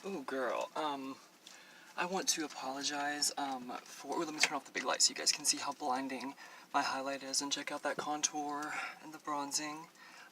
Oh, girl, I want to apologize, let me turn off the big light so you guys can see how blinding my highlight is and check out that contour and the bronzing.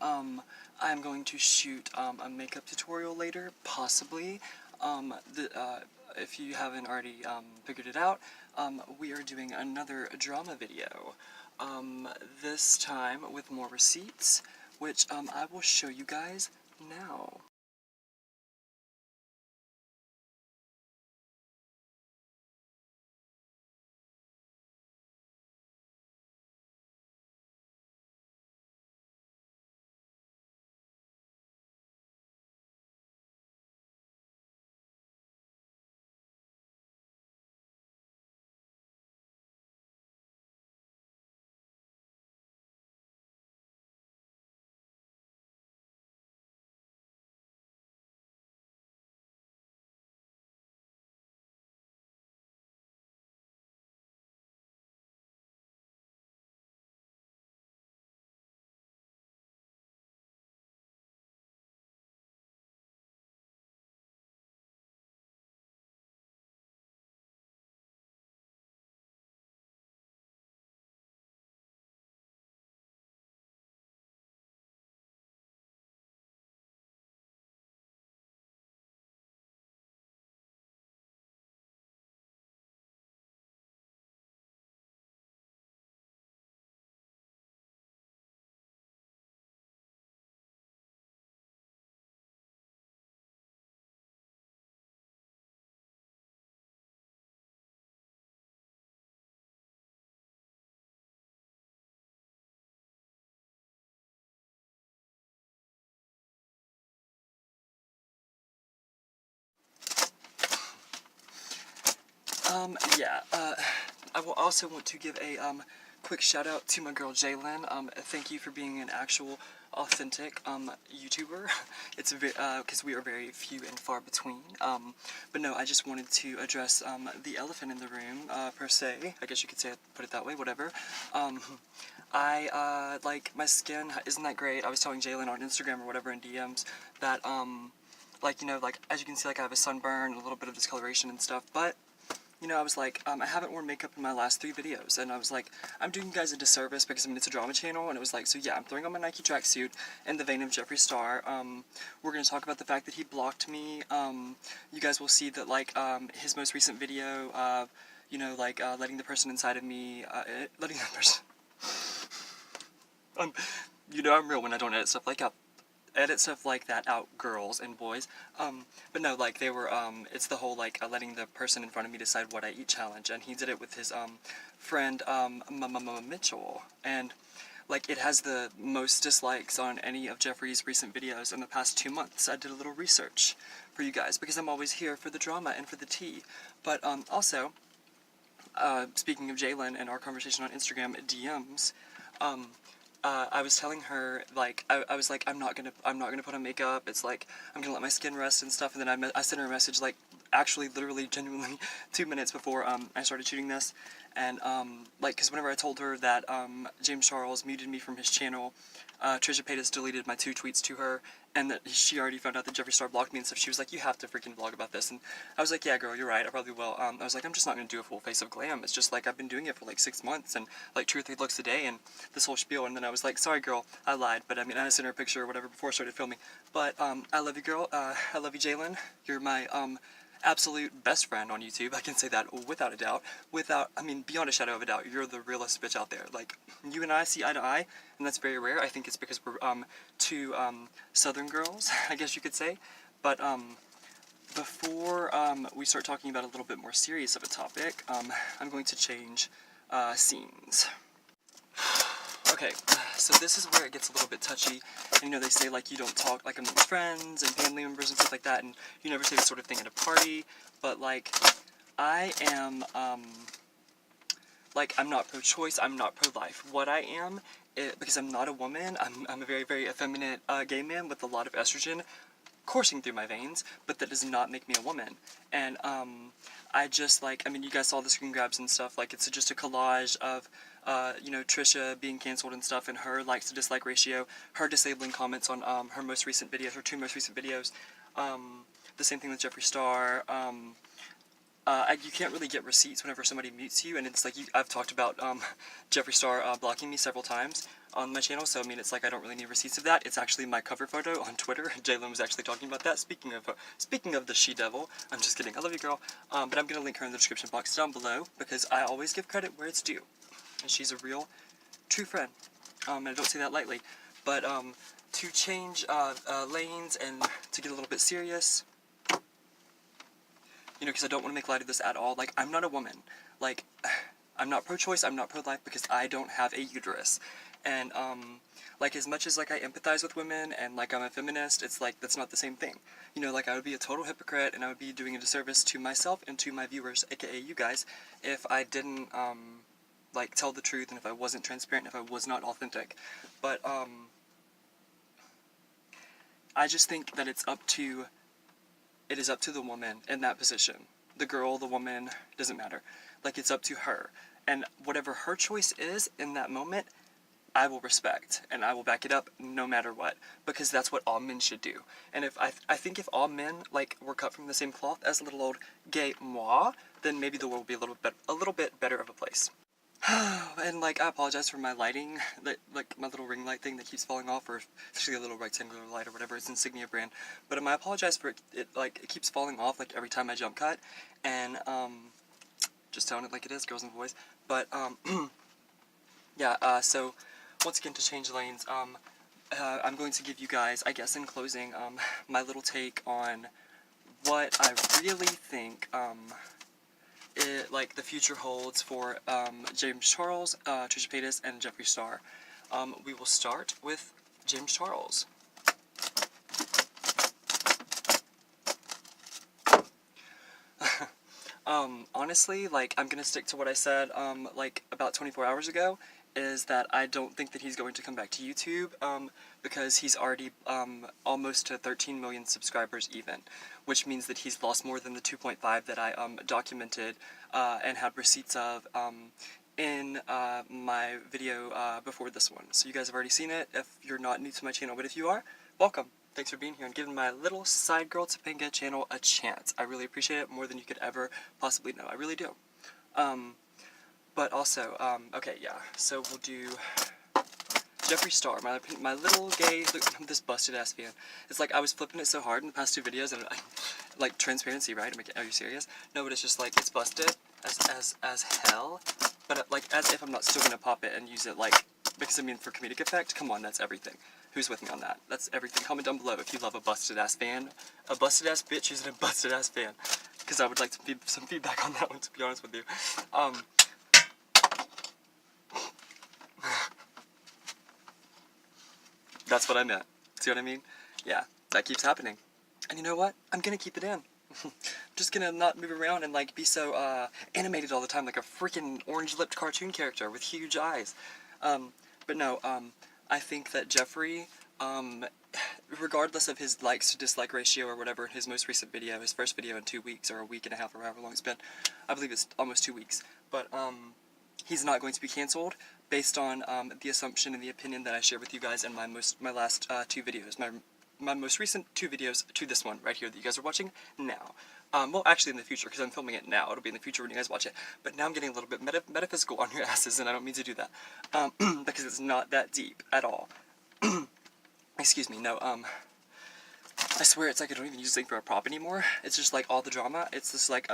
I'm going to shoot, a makeup tutorial later, possibly. If you haven't already, figured it out, we are doing another drama video. This time with more receipts, which, I will show you guys now. Yeah, I will also want to give a, quick shout out to my girl Jalen. Thank you for being an actual, authentic, YouTuber. It's because we are very few and far between. But no, I just wanted to address, the elephant in the room, per se. I guess you could say it, put it that way, whatever. Like, my skin isn't that great. I was telling Jalen on Instagram or whatever in DMs that, like, you know, like, as you can see, like, I have a sunburn, a little bit of discoloration and stuff, but you know, I was like, I haven't worn makeup in my last 3 videos, and I was like, I'm doing you guys a disservice because, I mean, it's a drama channel, and it was like, so yeah, I'm throwing on my Nike tracksuit in the vein of Jeffree Star. We're gonna talk about the fact that he blocked me. You guys will see that, like, his most recent video, you know, like, letting the person inside of me, letting the person, you know I'm real when I don't edit stuff like that out, girls and boys. But no, like, they were, it's the whole, like, letting the person in front of me decide what I eat challenge, and he did it with his, friend, Mitchell, and, like, it has the most dislikes on any of Jeffree's recent videos in the past 2 months. I did a little research for you guys, because I'm always here for the drama and for the tea, but, also, speaking of Jalen and our conversation on Instagram DMs, I was telling her, like, I was like, I'm not gonna put on makeup, it's like, I'm gonna let my skin rest and stuff, and then I sent her a message, like, actually, literally, genuinely, 2 minutes before, I started shooting this, and, like, because whenever I told her that, James Charles muted me from his channel, Trisha Paytas deleted my 2 tweets to her, and that she already found out that Jeffree Star blocked me and stuff. She was like, you have to freaking vlog about this, and I was like, yeah, girl, you're right, I probably will. I was like, I'm just not gonna do a full face of glam. It's just like, I've been doing it for like 6 months, and like 2 or 3 looks a day, and this whole spiel, and then I was like, sorry, girl, I lied, but I mean, I sent her a picture or whatever before I started filming, but, I love you, girl, I love you, Jalen, you're my, absolute best friend on YouTube. I can say that without a doubt. I mean, beyond a shadow of a doubt, you're the realest bitch out there. Like, you and I see eye to eye, and that's very rare. I think it's because we're, 2, southern girls, I guess you could say. But, before, we start talking about a little bit more serious of a topic, I'm going to change, scenes. Okay, so this is where it gets a little bit touchy, and you know, they say, like, you don't talk, like, amongst friends and family members and stuff like that, and you never say this sort of thing at a party, but, like, I am, like, I'm not pro-choice, I'm not pro-life. What I am, because I'm not a woman, I'm a very, very effeminate, gay man with a lot of estrogen coursing through my veins, but that does not make me a woman, and, I just, like, I mean, you guys saw the screen grabs and stuff, like, it's just a collage of, you know, Trisha being canceled and stuff, and her likes to dislike ratio, her disabling comments on her most recent videos, her 2 most recent videos, the same thing with Jeffree Star. You can't really get receipts whenever somebody mutes you, and it's like, I've talked about Jeffree Star blocking me several times on my channel, so I mean, it's like I don't really need receipts of that. It's actually my cover photo on Twitter. Jalen was actually talking about that. Speaking of the she-devil, I'm just kidding, I love you, girl, but I'm going to link her in the description box down below, because I always give credit where it's due, and she's a real, true friend, and I don't say that lightly, but to change lanes and to get a little bit serious, you know, because I don't want to make light of this at all. Like, I'm not a woman. Like, I'm not pro-choice, I'm not pro-life, because I don't have a uterus. And, like, as much as, like, I empathize with women, and, like, I'm a feminist, it's, like, that's not the same thing. You know, like, I would be a total hypocrite, and I would be doing a disservice to myself and to my viewers, aka you guys, if I didn't, like, tell the truth, and if I wasn't transparent, if I was not authentic. But, I just think that it is up to the woman in that position. The girl, the woman, doesn't matter. Like, it's up to her. And whatever her choice is in that moment, I will respect. And I will back it up no matter what. Because that's what all men should do. And if I think if all men, like, were cut from the same cloth as little old gay moi, then maybe the world would be a little bit better of a place. And, like, I apologize for my lighting, like, my little ring light thing that keeps falling off, or actually a little rectangular light or whatever, it's Insignia brand, but I apologize for it, like, it keeps falling off, like, every time I jump cut, and, just telling it like it is, girls and boys, but, yeah, so, once again, to change lanes, I'm going to give you guys, I guess in closing, my little take on what I really think, like the future holds for James Charles, Trisha Paytas, and Jeffree Star. We will start with James Charles. Honestly, like, I'm gonna stick to what I said, like, about 24 hours ago, is that I don't think that he's going to come back to YouTube, because he's already, almost to 13 million subscribers even, which means that he's lost more than the 2.5 that I, documented, and had receipts of, in, my video, before this one. So you guys have already seen it, if you're not new to my channel, but if you are, welcome. Thanks for being here and giving my little side girl Topanga channel a chance. I really appreciate it more than you could ever possibly know. I really do. But also, okay, yeah, so we'll do Jeffree Star, my little gay, this busted ass fan. It's like I was flipping it so hard in the past 2 videos, and like, transparency, right? I'm like, are you serious? No, but it's just like, it's busted as hell, but like, as if I'm not still gonna pop it and use it, like, because I mean, for comedic effect, come on, that's everything. Who's with me on that? That's everything. Comment down below if you love a busted ass fan, a busted ass bitch who's a busted ass fan, because I would like some feedback on that one, to be honest with you. That's what I meant. See what I mean? Yeah, that keeps happening. And you know what? I'm gonna keep it in. I'm just gonna not move around and, like, be so, animated all the time, like a freaking orange-lipped cartoon character with huge eyes. But no, I think that Jeffree, regardless of his likes to dislike ratio or whatever, his most recent video, his first video in 2 weeks, or a week and a half, or however long it's been, I believe it's almost 2 weeks, but, he's not going to be canceled, based on, the assumption and the opinion that I shared with you guys in my last, 2 videos, my most recent 2 videos to this one right here that you guys are watching now. Well, actually in the future, because I'm filming it now. It'll be in the future when you guys watch it. But now I'm getting a little bit metaphysical on your asses, and I don't mean to do that. Because it's not that deep at all. Excuse me, no, I swear it's like I don't even use Link for a prop anymore. It's just like all the drama. It's just like,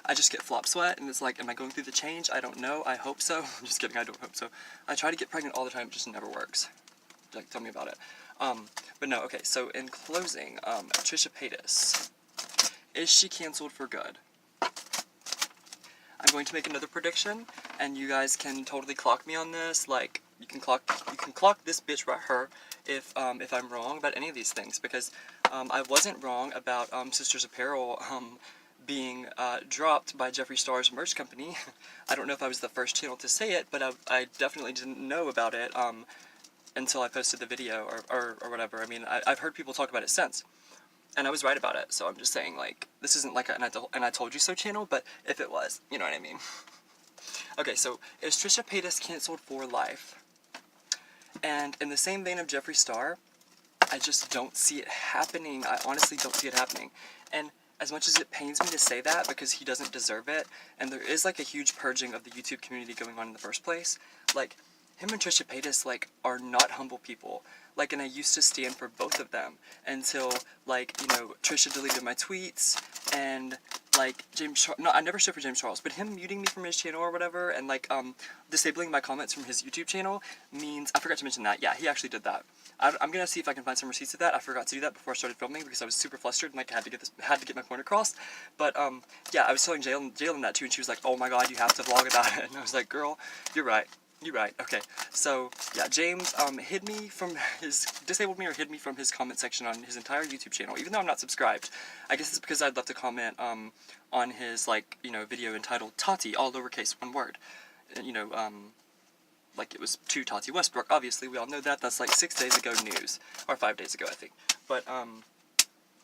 I just get flop sweat, and it's like, am I going through the change? I don't know. I hope so. I'm just kidding, I don't hope so. I try to get pregnant all the time, it just never works. Like, tell me about it. But no, okay, so in closing, Trisha Paytas. Is she canceled for good? I'm going to make another prediction, and you guys can totally clock me on this. Like, you can clock this bitch right here if I'm wrong about any of these things, because I wasn't wrong about Sisters Apparel being dropped by Jeffree Star's merch company. I don't know if I was the first channel to say it, but I definitely didn't know about it until I posted the video or whatever. I mean, I've heard people talk about it since. And I was right about it, so I'm just saying, like, this isn't like an I told you so channel, but if it was, you know what I mean. Okay, so is Trisha Paytas canceled for life? And in the same vein of Jeffree Star, I just don't see it happening. I honestly don't see it happening. And as much as it pains me to say that because he doesn't deserve it, and there is like a huge purging of the YouTube community going on in the first place, like him and Trisha Paytas like are not humble people. Like, and I used to stand for both of them until like, you know, Trisha deleted my tweets and like no, I never stood for James Charles, but him muting me from his channel or whatever and like disabling my comments from his YouTube channel means, I forgot to mention that, yeah, he actually did that. I'm gonna see if I can find some receipts of that. I forgot to do that before I started filming because I was super flustered and like had to get my point across. But yeah, I was telling Jalen that too, and she was like, "Oh my God, you have to vlog about it." And I was like, "Girl, you're right. You're right." Okay, so yeah, James disabled me or hid me from his comment section on his entire YouTube channel, even though I'm not subscribed. I guess it's because I'd left a comment on his like, you know, video entitled Tati, all lowercase, one word, you know, like it was to Tati Westbrook. Obviously, we all know that. That's like 6 days ago news, or 5 days ago, I think. But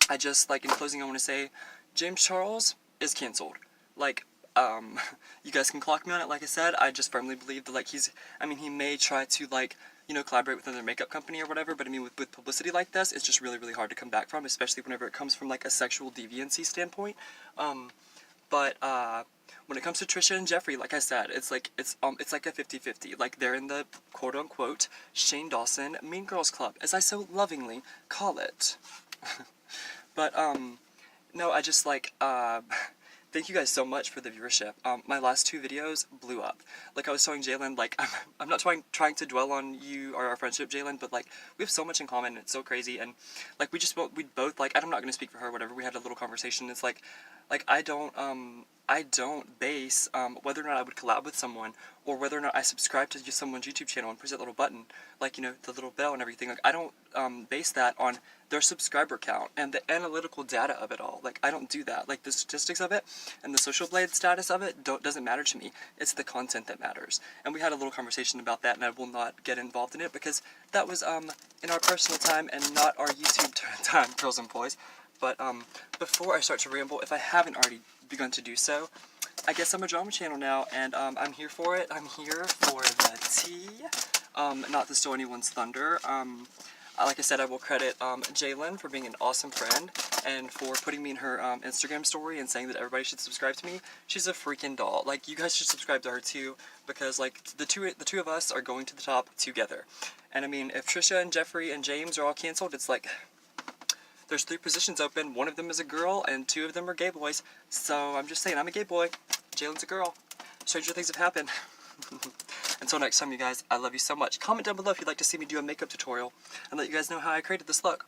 I just, like, in closing, I want to say, James Charles is canceled. Like, you guys can clock me on it. Like I said, I just firmly believe that, like, he may try to, like, you know, collaborate with another makeup company or whatever, but I mean, with publicity like this, it's just really, really hard to come back from, especially whenever it comes from, like, a sexual deviancy standpoint. But when it comes to Trisha and Jeffree, like I said, it's like a 50-50. Like, they're in the quote-unquote Shane Dawson Mean Girls Club, as I so lovingly call it. But, no, I just, like, thank you guys so much for the viewership. My last 2 videos blew up. Like I was telling Jalen, like, I'm not trying to dwell on you or our friendship, Jalen, but, like, we have so much in common, and it's so crazy, and, like, we both, like, I'm not gonna speak for her, whatever, we had a little conversation, it's like, I don't base, whether or not I would collab with someone, or whether or not I subscribe to someone's YouTube channel and press that little button, like, you know, the little bell and everything, like, I don't, base that on their subscriber count and the analytical data of it all. Like, I don't do that. Like, the statistics of it and the social blade status of it doesn't matter to me. It's the content that matters. And we had a little conversation about that, and I will not get involved in it because that was, in our personal time and not our YouTube time, girls and boys. But, before I start to ramble, if I haven't already begun to do so, I guess I'm a drama channel now, and, I'm here for it. I'm here for the tea. Not to steal anyone's thunder. Like I said, I will credit Jalen for being an awesome friend and for putting me in her Instagram story and saying that everybody should subscribe to me. She's a freaking doll. Like, you guys should subscribe to her too, because like the two of us are going to the top together. And I mean, if Trisha and Jeffree and James are all canceled, it's like there's 3 positions open. 1 of them is a girl and 2 of them are gay boys. So I'm just saying, I'm a gay boy. Jalen's a girl. Stranger things have happened. Until next time, you guys, I love you so much. Comment down below if you'd like to see me do a makeup tutorial and let you guys know how I created this look.